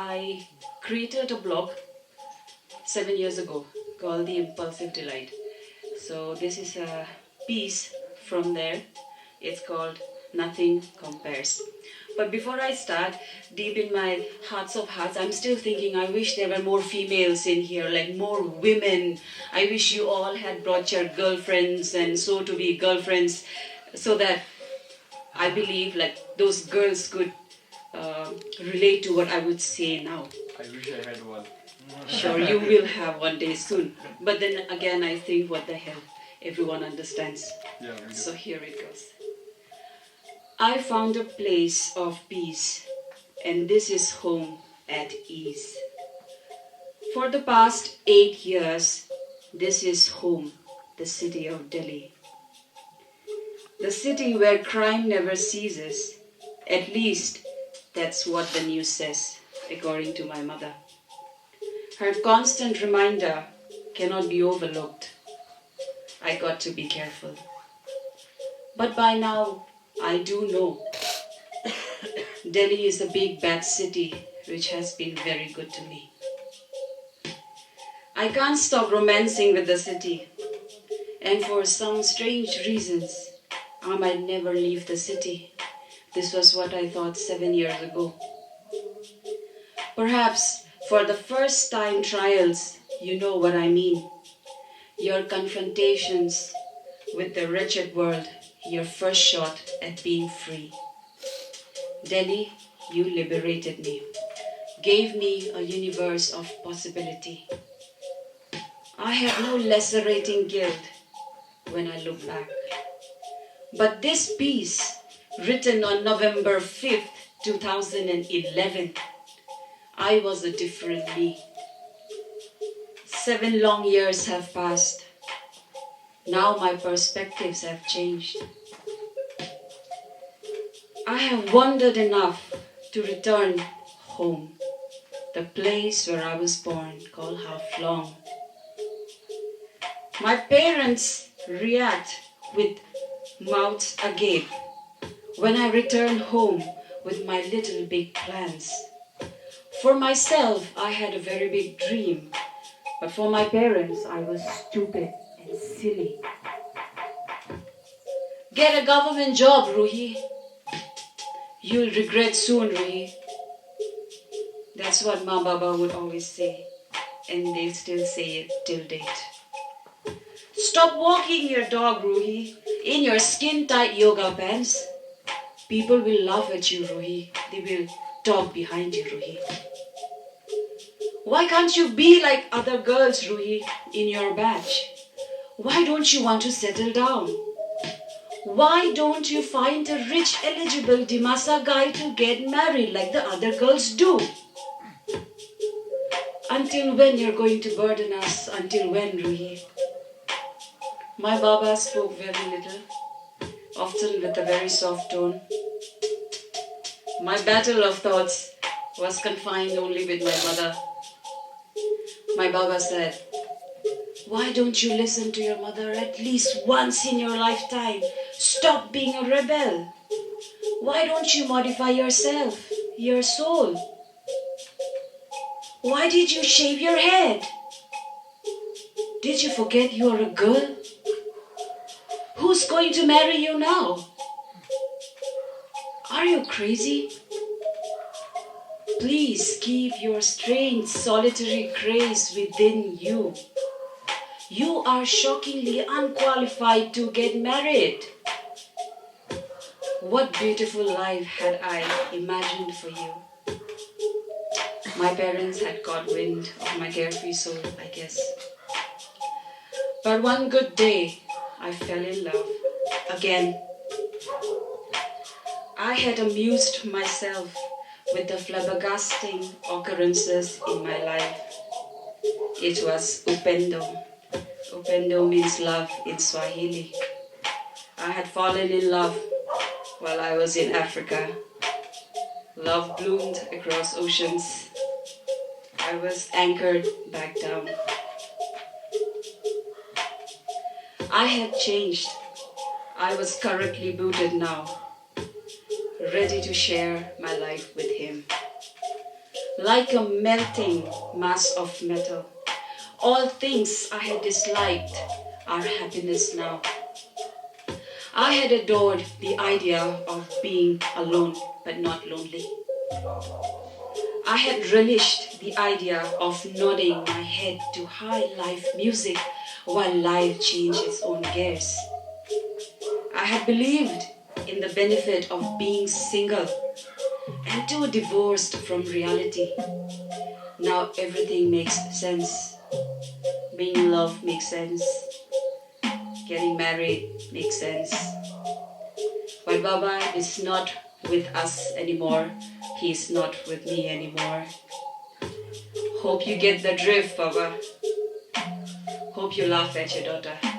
I created a blog 7 years ago called The Impulsive Delight. So this is a piece from there. It's called Nothing Compares. But before I start, deep in my hearts of hearts, I'm still thinking I wish there were more females in here, like more women. I wish you all had brought your girlfriends and so to be girlfriends, so that I believe like those girls could relate to what I would say now. I wish I had one. Sure, you will have one day soon. But then again, I think, what the hell? Everyone understands. Yeah, So here it goes. I found a place of peace, and this is home at ease. For the past 8 years, this is home, the city of Delhi. The city where crime never ceases. At least, that's what the news says, according to my mother. Her constant reminder cannot be overlooked. I got to be careful. But by now, I do know Delhi is a big bad city which has been very good to me. I can't stop romancing with the city, and for some strange reasons, I might never leave the city. This was what I thought 7 years ago. Perhaps for the first time trials, you know what I mean. Your confrontations with the wretched world, your first shot at being free. Delhi, you liberated me, gave me a universe of possibility. I have no lacerating guilt when I look back. But this piece, written on November 5th, 2011, I was a different me. 7 long years have passed. Now my perspectives have changed. I have wandered enough to return home, the place where I was born, called Haflong. My parents react with mouths agape when I return home with my little big plans. For myself, I had a very big dream, but for my parents, I was stupid and silly. Get a government job, Roohi. You'll regret soon, Roohi. That's what Ma Baba would always say, and they still say it till date. Stop walking your dog, Roohi, in your skin-tight yoga pants. People will laugh at you, Roohi. They will talk behind you, Roohi. Why can't you be like other girls, Roohi, in your batch? Why don't you want to settle down? Why don't you find a rich, eligible Dimasa guy to get married like the other girls do? Until when you're going to burden us? Until when, Roohi? My Baba spoke very little, often with a very soft tone. My battle of thoughts was confined only with my mother. My Baba said, why don't you listen to your mother at least once in your lifetime? Stop being a rebel. Why don't you modify yourself, your soul? Why did you shave your head? Did you forget you are a girl? Who's going to marry you now? Are you crazy? Please keep your strange solitary grace within you. You are shockingly unqualified to get married. What beautiful life had I imagined for you? My parents had caught wind of my carefree soul, I guess. But one good day, I fell in love again. I had amused myself with the flabbergasting occurrences in my life. It was upendo. Upendo means love in Swahili. I had fallen in love while I was in Africa. Love bloomed across oceans. I was anchored back down. I had changed. I was correctly booted now, ready to share my life with him. like a melting mass of metal. All things I had disliked are happiness now. I had adored the idea of being alone but not lonely. I had relished the idea of nodding my head to high life music while life changed its own gears. I had believed in the benefit of being single and too divorced from reality. Now everything makes sense. Being in love makes sense. Getting married makes sense. But Baba is not with us anymore. He is not with me anymore. Hope you get the drift, Baba. Hope you laugh at your daughter.